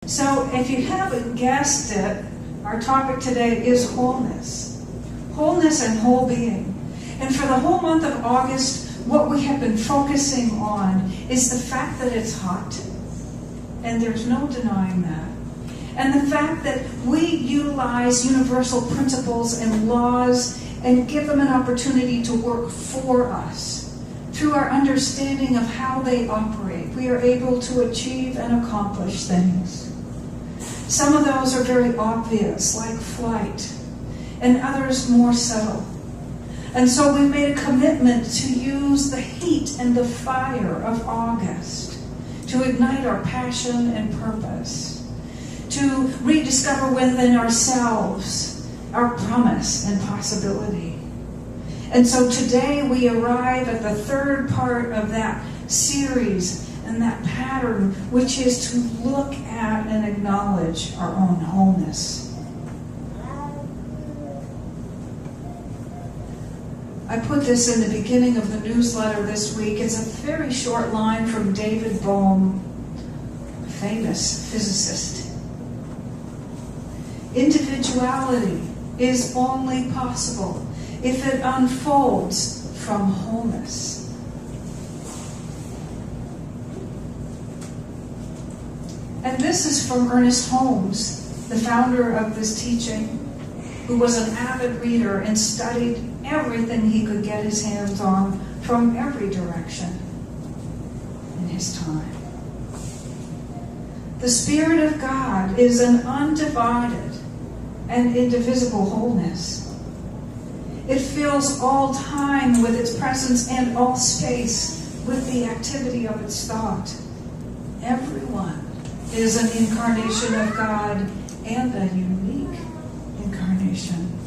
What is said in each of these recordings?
So if you haven't guessed it, our topic today is wholeness. Wholeness and whole being. And for the whole month of August, what we have been focusing on is the fact that it's hot. And there's no denying that. And the fact that we utilize universal principles and laws and give them an opportunity to work for us. Through our understanding of how they operate, we are able to achieve and accomplish things. Some of those are very obvious, like flight, and others more subtle. And so we made a commitment to use the heat and the fire of August to ignite our passion and purpose, to rediscover within ourselves our promise and possibility. And so today we arrive at the third part of that series and that pattern, which is to look at and acknowledge our own wholeness. I put this in the beginning of the newsletter this week. It's a very short line from David Bohm, a famous physicist. Individuality is only possible if it unfolds from wholeness. And this is from Ernest Holmes, the founder of this teaching, who was an avid reader and studied everything he could get his hands on from every direction in his time. The Spirit of God is an undivided and indivisible wholeness. It fills all time with its presence and all space with the activity of its thought. Everyone is an incarnation of God and a unique incarnation.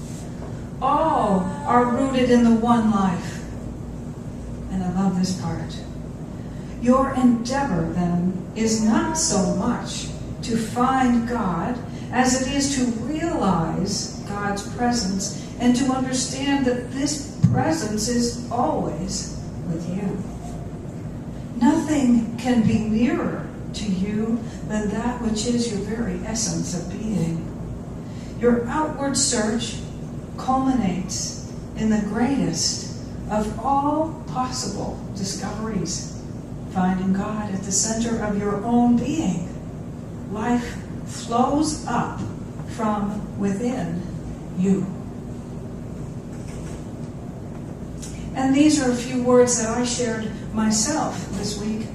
All are rooted in the one life. And I love this part. Your endeavor, then, is not so much to find God as it is to realize God's presence and to understand that this presence is always with you. Nothing can be nearer to you than that which is your very essence of being. Your outward search culminates in the greatest of all possible discoveries, finding God at the center of your own being. Life flows up from within you. And these are a few words that I shared myself this week.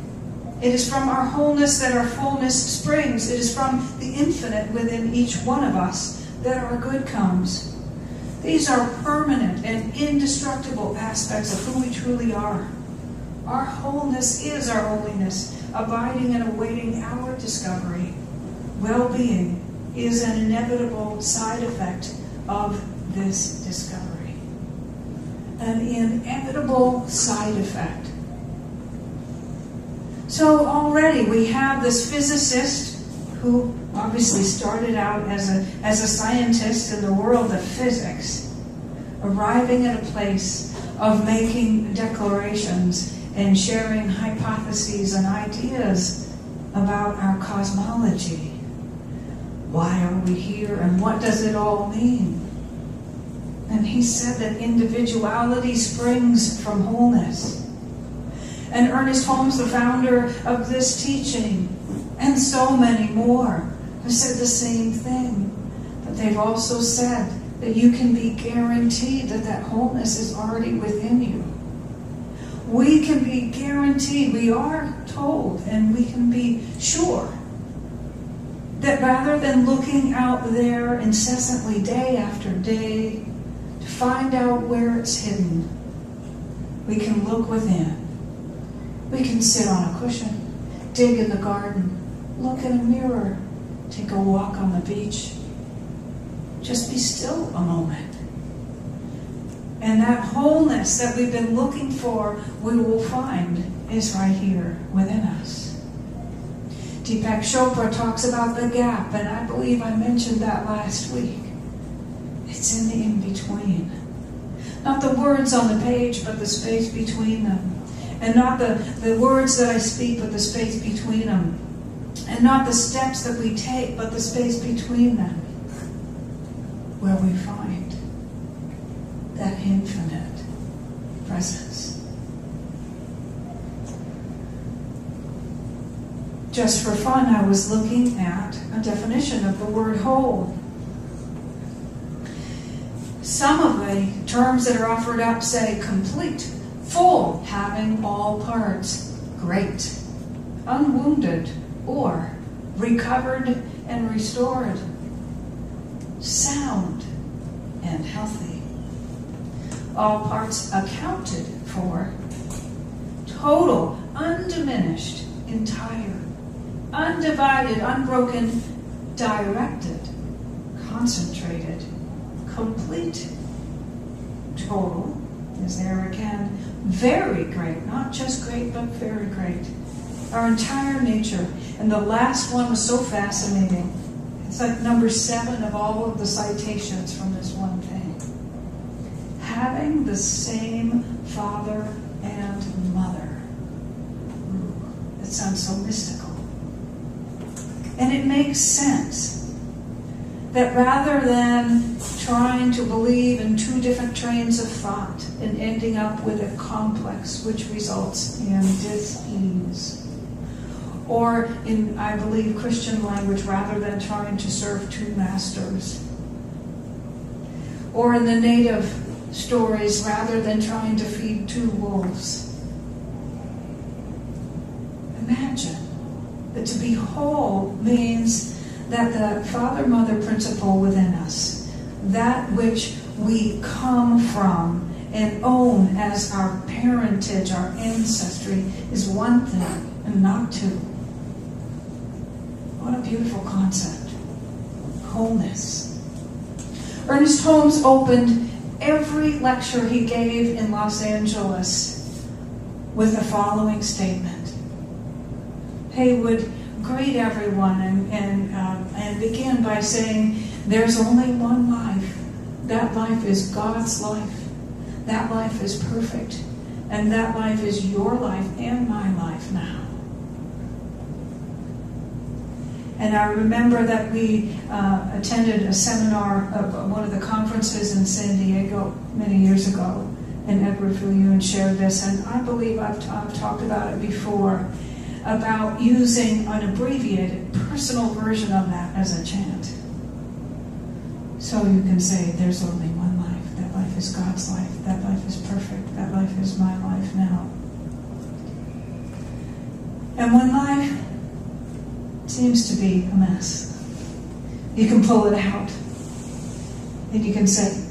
It is from our wholeness that our fullness springs. It is from the infinite within each one of us that our good comes. These are permanent and indestructible aspects of who we truly are. Our wholeness is our holiness, abiding and awaiting our discovery. Well-being is an inevitable side effect of this discovery. An inevitable side effect. So already we have this physicist who obviously started out as a scientist in the world of physics, arriving at a place of making declarations and sharing hypotheses and ideas about our cosmology. Why are we here and what does it all mean? And he said that individuality springs from wholeness. And Ernest Holmes, the founder of this teaching, and so many more, have said the same thing. But they've also said that you can be guaranteed that that wholeness is already within you. We can be guaranteed, we are told, and we can be sure that rather than looking out there incessantly day after day to find out where it's hidden, we can look within. We can sit on a cushion, dig in the garden, look in a mirror, take a walk on the beach. Just be still a moment. And that wholeness that we've been looking for, we will find is right here within us. Deepak Chopra talks about the gap, and I believe I mentioned that last week. It's in the in-between. Not the words on the page, but the space between them. And not the words that I speak, but the space between them. And not the steps that we take, but the space between them, where we find that infinite presence. Just for fun, I was looking at a definition of the word whole. Some of the terms that are offered up say complete, full, having all parts, great, unwounded, or recovered and restored, sound and healthy, all parts accounted for, total, undiminished, entire, undivided, unbroken, directed, concentrated, complete, total, is there again, very great, not just great, but very great. Our entire nature. And the last one was so fascinating. It's like number 7 of all of the citations from this one thing. Having the same father and mother. Ooh, that sounds so mystical. And it makes sense that rather than trying to believe in 2 different trains of thought and ending up with a complex which results in dis-ease, or in, I believe, Christian language, rather than trying to serve 2 masters, or in the native stories, rather than trying to feed 2 wolves. Imagine that to be whole means that the father-mother principle within us, that which we come from and own as our parentage, our ancestry, is one thing and not 2. What a beautiful concept. Wholeness. Ernest Holmes opened every lecture he gave in Los Angeles with the following statement. He would greet everyone and begin by saying, there's only one life. That life is God's life. That life is perfect. And that life is your life and my life now. And I remember that we attended a seminar of one of the conferences in San Diego many years ago, and Edward Fillion shared this, and I believe I've talked about it before, about using an abbreviated personal version of that as a chant. So you can say, there's only one life. That life is God's life. That life is perfect. That life is my life now. And when life seems to be a mess, you can pull it out. And you can say,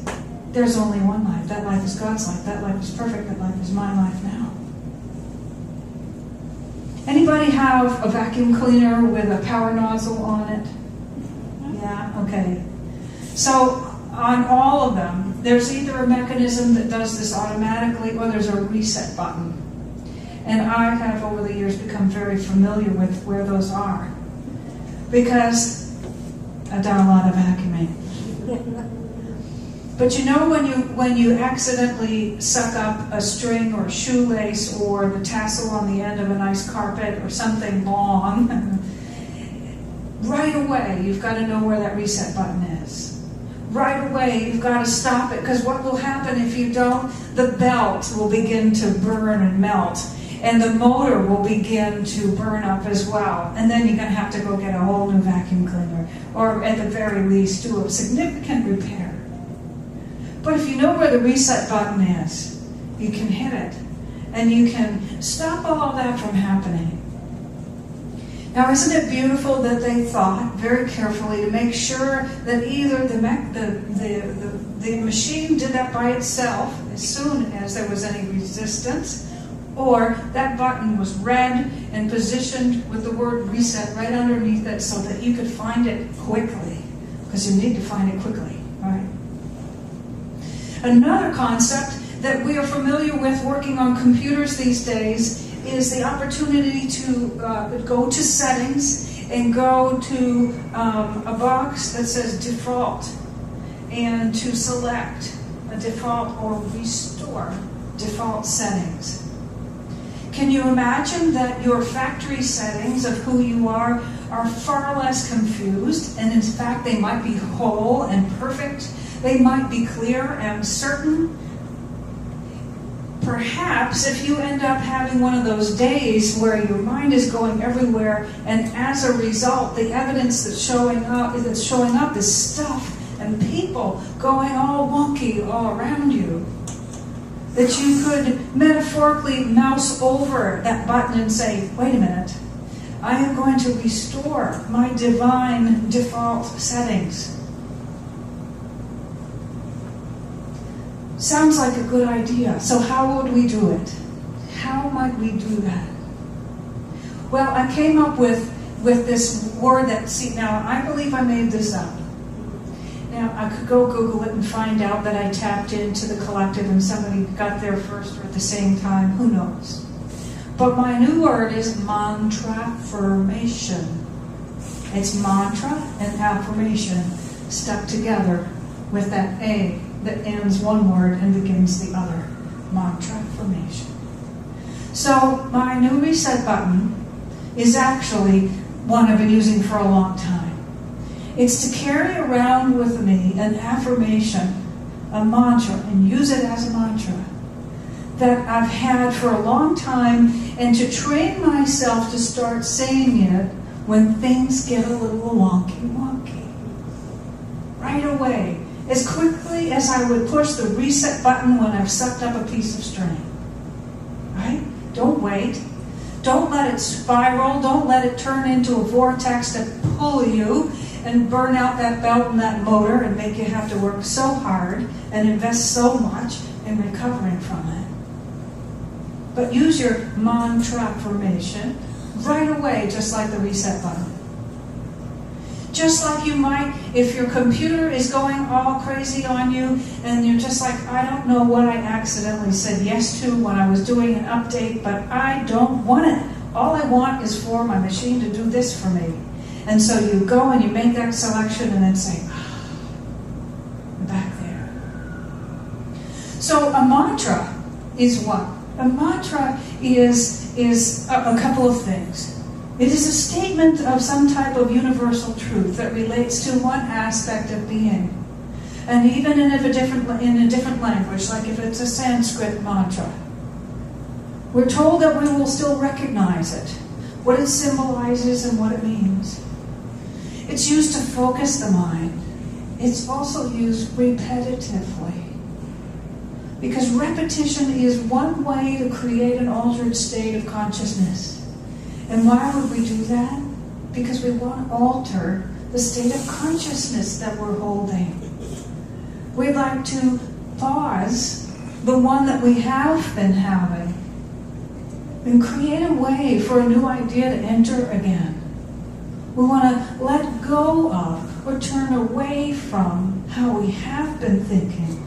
there's only one life. That life is God's life. That life is perfect. That life is my life now. Anybody have a vacuum cleaner with a power nozzle on it? Yeah, okay. So on all of them, there's either a mechanism that does this automatically or there's a reset button. And I have over the years become very familiar with where those are, because I've done a lot of vacuuming. But you know when you accidentally suck up a string or a shoelace or the tassel on the end of a nice carpet or something long, right away you've got to know where that reset button is. Right away you've got to stop it, because what will happen if you don't? The belt will begin to burn and melt, and the motor will begin to burn up as well. And then you're going to have to go get a whole new vacuum cleaner, or at the very least do a significant repair. But if you know where the reset button is, you can hit it, and you can stop all that from happening. Now, isn't it beautiful that they thought very carefully to make sure that either the machine did that by itself as soon as there was any resistance, or that button was read and positioned with the word reset right underneath it so that you could find it quickly, because you need to find it quickly, right? Another concept that we are familiar with working on computers these days is the opportunity to go to settings and go to a box that says default, and to select a default or restore default settings. Can you imagine that your factory settings of who you are far less confused, and in fact they might be whole and perfect, they might be clear and certain? Perhaps if you end up having one of those days where your mind is going everywhere, and as a result the evidence that's showing up is stuff and people going all wonky all around you, that you could metaphorically mouse over that button and say, wait a minute, I am going to restore my divine default settings. Sounds like a good idea. So how would we do it? How might we do that? Well, I came up with this word that, now I believe I made this up. Now, I could go Google it and find out that I tapped into the collective and somebody got there first or at the same time. Who knows? But my new word is mantra-formation. It's mantra and affirmation stuck together with that A that ends one word and begins the other. Mantra-formation. So my new reset button is actually one I've been using for a long time. It's to carry around with me an affirmation, a mantra, and use it as a mantra that I've had for a long time, and to train myself to start saying it when things get a little wonky. Right away, as quickly as I would push the reset button when I've sucked up a piece of string. Right? Don't wait. Don't let it spiral. Don't let it turn into a vortex that pull you and burn out that belt and that motor and make you have to work so hard and invest so much in recovering from it. But use your mantra formation right away, just like the reset button. Just like you might, if your computer is going all crazy on you and you're just like, I don't know what I accidentally said yes to when I was doing an update, but I don't want it. All I want is for my machine to do this for me. And so you go and you make that selection and then say, back there. So a mantra is what? A mantra is a couple of things. It is a statement of some type of universal truth that relates to one aspect of being. And even in a different language, like if it's a Sanskrit mantra, we're told that we will still recognize it, what it symbolizes and what it means. It's used to focus the mind. It's also used repetitively. Because repetition is one way to create an altered state of consciousness. And why would we do that? Because we want to alter the state of consciousness that we're holding. We'd like to pause the one that we have been having and create a way for a new idea to enter again. We want to let go of or turn away from how we have been thinking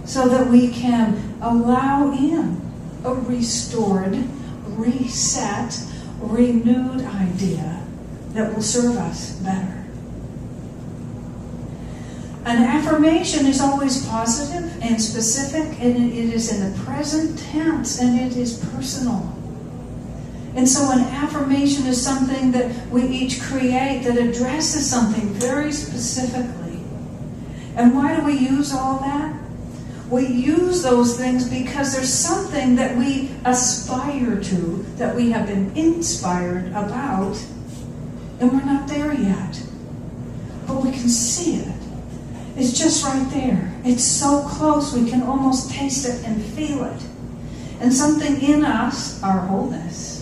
so that we can allow in a restored, reset, renewed idea that will serve us better. An affirmation is always positive and specific, and it is in the present tense, and it is personal. And so an affirmation is something that we each create that addresses something very specifically. And why do we use all that? We use those things because there's something that we aspire to, that we have been inspired about, and we're not there yet. But we can see it. It's just right there. It's so close we can almost taste it and feel it. And something in us, our wholeness,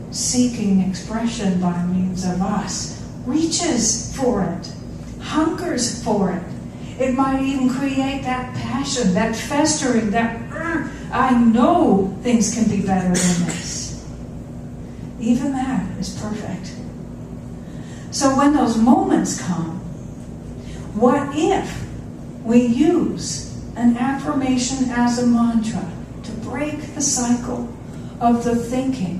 seeking expression by means of us, reaches for it, hunkers for it. It might even create that passion, that festering, that, I know things can be better than this. Even that is perfect. So when those moments come, what if we use an affirmation as a mantra to break the cycle of the thinking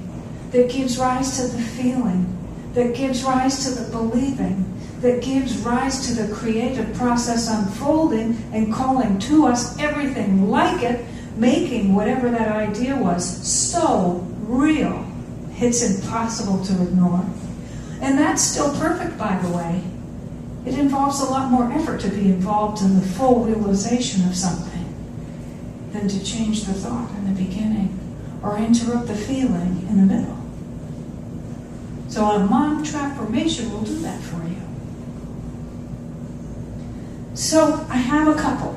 that gives rise to the feeling, that gives rise to the believing, that gives rise to the creative process unfolding and calling to us everything like it, making whatever that idea was so real. It's impossible to ignore. And that's still perfect, by the way. It involves a lot more effort to be involved in the full realization of something than to change the thought in the beginning or interrupt the feeling in the middle. So a mind transformation will do that for you. So I have a couple.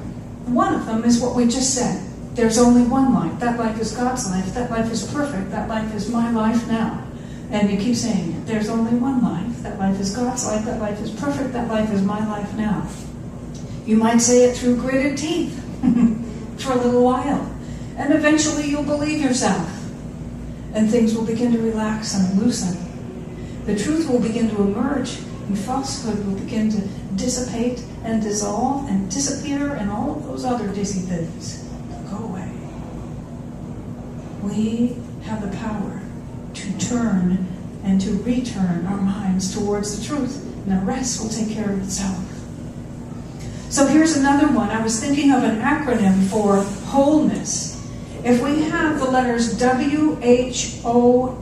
One of them is what we just said. There's only one life. That life is God's life. That life is perfect. That life is my life now. And you keep saying it. There's only one life. That life is God's life. That life is perfect. That life is my life now. You might say it through gritted teeth for a little while. And eventually you'll believe yourself. And things will begin to relax and loosen. The truth will begin to emerge. And falsehood will begin to dissipate and dissolve and disappear and all of those other dizzy things go away. We have the power to turn and to return our minds towards the truth, and the rest will take care of itself. So here's another one. I was thinking of an acronym for wholeness. If we have the letters WHOLE,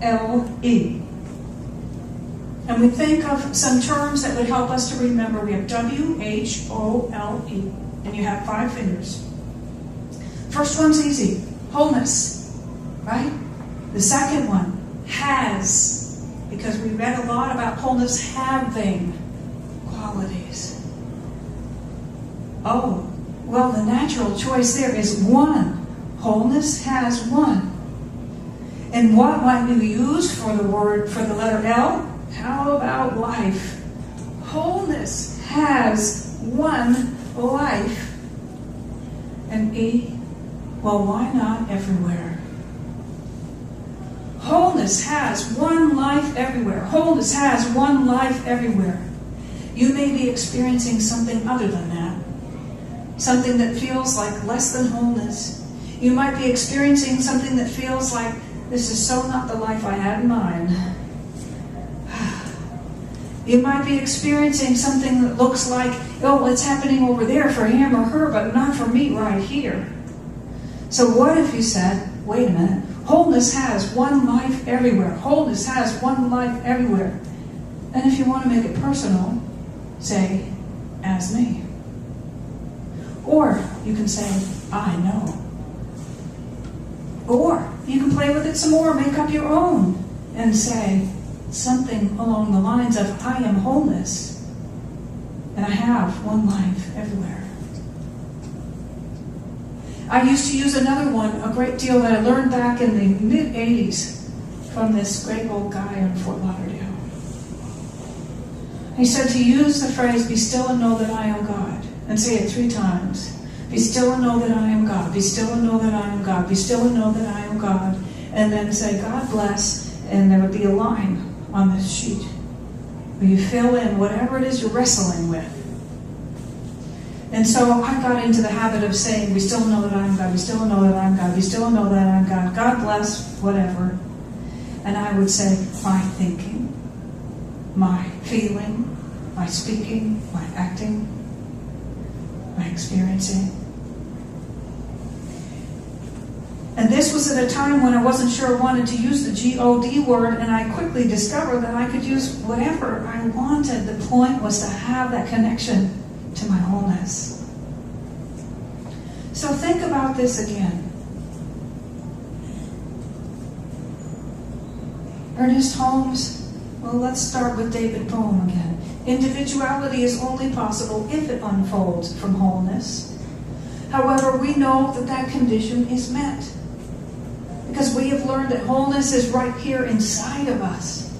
and we think of some terms that would help us to remember. We have WHOLE, and you have 5 fingers. First one's easy, wholeness, right? The second one, has, because we read a lot about wholeness having qualities. Oh, well, the natural choice there is one. Wholeness has one. And what might we use for the letter L? How about life? Wholeness has one life. And E? Well, why not everywhere? Wholeness has one life everywhere. Wholeness has one life everywhere. You may be experiencing something other than that. Something that feels like less than wholeness. You might be experiencing something that feels like, this is so not the life I had in mind. You might be experiencing something that looks like, oh, it's happening over there for him or her, but not for me right here. So what if you said, wait a minute, wholeness has one life everywhere. Wholeness has one life everywhere. And if you want to make it personal, say, as me. Or you can say, I know. Or you can play with it some more, make up your own, and say something along the lines of, I am wholeness, and I have one life everywhere. I used to use another one a great deal that I learned back in the mid-'80s from this great old guy in Fort Lauderdale. He said to use the phrase, be still and know that I am God, and say it 3 times. Be still and know that I am God. Be still and know that I am God. Be still and know that I am God. And then say, God bless, and there would be a line on this sheet where you fill in whatever it is you're wrestling with. And so I got into the habit of saying, be still and know that I am God. Be still and know that I am God. Be still and know that I am God. God bless, whatever. And I would say, my thinking, my feeling, my speaking, my acting, my experiencing. And this was at a time when I wasn't sure I wanted to use the G-O-D word, and I quickly discovered that I could use whatever I wanted. The point was to have that connection to my wholeness. So think about this again. Ernest Holmes, well, let's start with David Bohm again. Individuality is only possible if it unfolds from wholeness. However, we know that that condition is met. Because we have learned that wholeness is right here inside of us.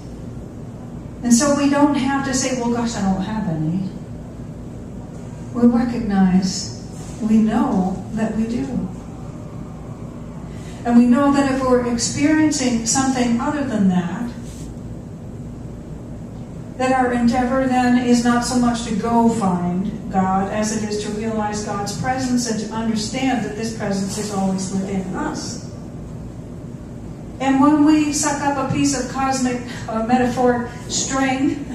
And so we don't have to say, well, gosh, I don't have any. We recognize, we know that we do. And we know that if we're experiencing something other than that our endeavor then is not so much to go find God as it is to realize God's presence and to understand that this presence is always within us. And when we suck up a piece of cosmic metaphoric string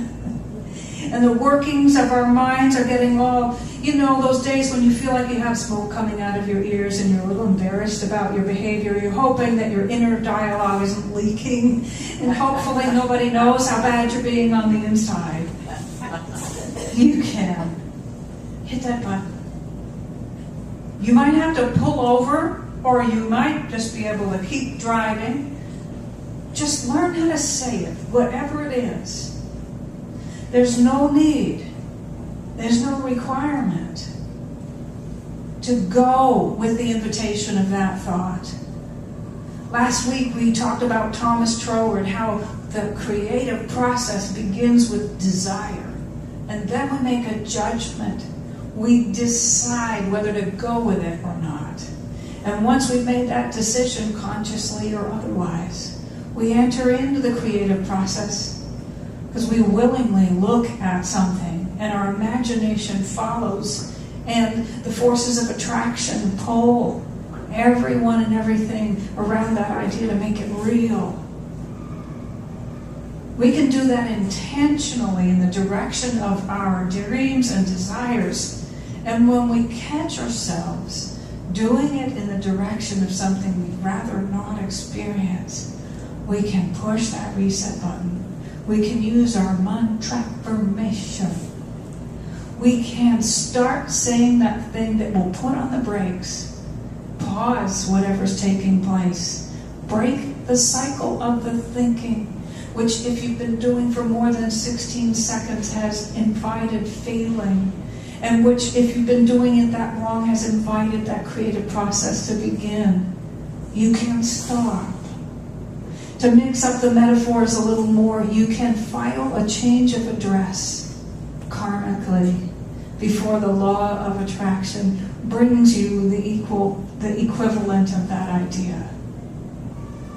and the workings of our minds are getting all, those days when you feel like you have smoke coming out of your ears and you're a little embarrassed about your behavior. You're hoping that your inner dialogue isn't leaking, and hopefully nobody knows how bad you're being on the inside. You can hit that button. You might have to pull over, or you might just be able to keep driving. Just learn how to say it, whatever it is. There's no need, there's no requirement to go with the invitation of that thought. Last week we talked about Thomas Troward, how the creative process begins with desire. And then we make a judgment. We decide whether to go with it or not. And once we've made that decision, consciously or otherwise, we enter into the creative process because we willingly look at something and our imagination follows, and the forces of attraction pull everyone and everything around that idea to make it real. We can do that intentionally in the direction of our dreams and desires. And when we catch ourselves doing it in the direction of something we'd rather not experience, we can push that reset button. We can use our mantra-formation. We can start saying that thing that will put on the brakes, pause whatever's taking place, break the cycle of the thinking, which if you've been doing for more than 16 seconds has invited failing, and which if you've been doing it that long has invited that creative process to begin. You can stop. To mix up the metaphors a little more, you can file a change of address karmically before the law of attraction brings you the equivalent of that idea.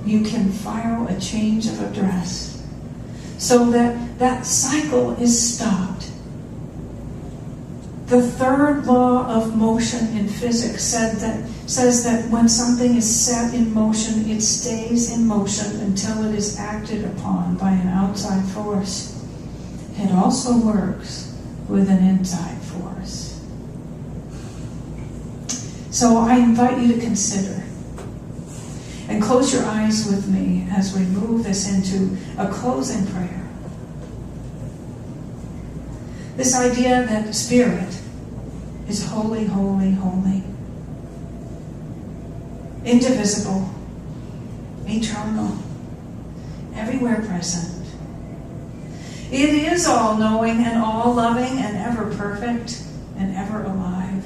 You can file a change of address so that that cycle is stopped. The third law of motion in physics says that when something is set in motion, it stays in motion until it is acted upon by an outside force. It also works with an inside force. So I invite you to consider and close your eyes with me as we move this into a closing prayer. This idea that Spirit is holy, holy, holy, indivisible, eternal, everywhere present. It is all-knowing and all-loving and ever-perfect and ever-alive.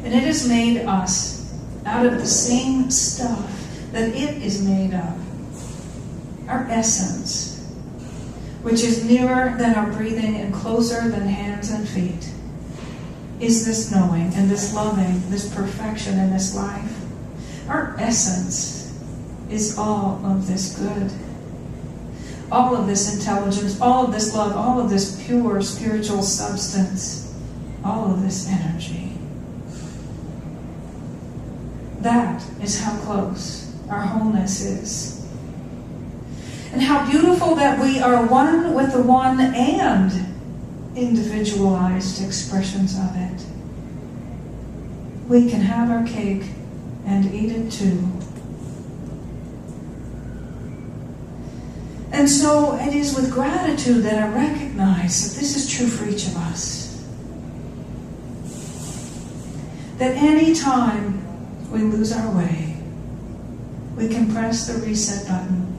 And it has made us out of the same stuff that it is made of, our essence, which is nearer than our breathing and closer than hands and feet, is this knowing and this loving, this perfection in this life. Our essence is all of this good, all of this intelligence, all of this love, all of this pure spiritual substance, all of this energy. That is how close our wholeness is. And how beautiful that we are one with the one and individualized expressions of it. We can have our cake and eat it too. And so it is with gratitude that I recognize that this is true for each of us. That any time we lose our way, we can press the reset button.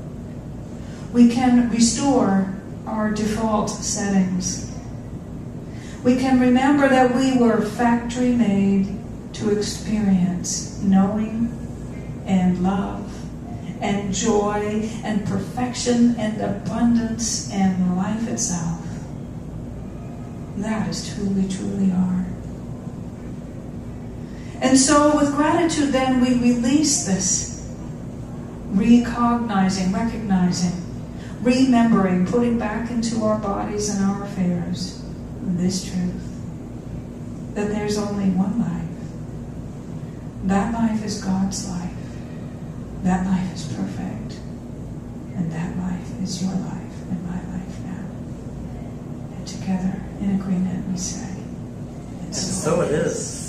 We can restore our default settings. We can remember that we were factory made to experience knowing and love and joy and perfection and abundance and life itself. That is who we truly are. And so with gratitude then we release this, recognizing, remembering, putting back into our bodies and our affairs this truth, that there's only one life. That life is God's life. That life is perfect. And that life is your life and my life now. together in agreement, we say. And so it is.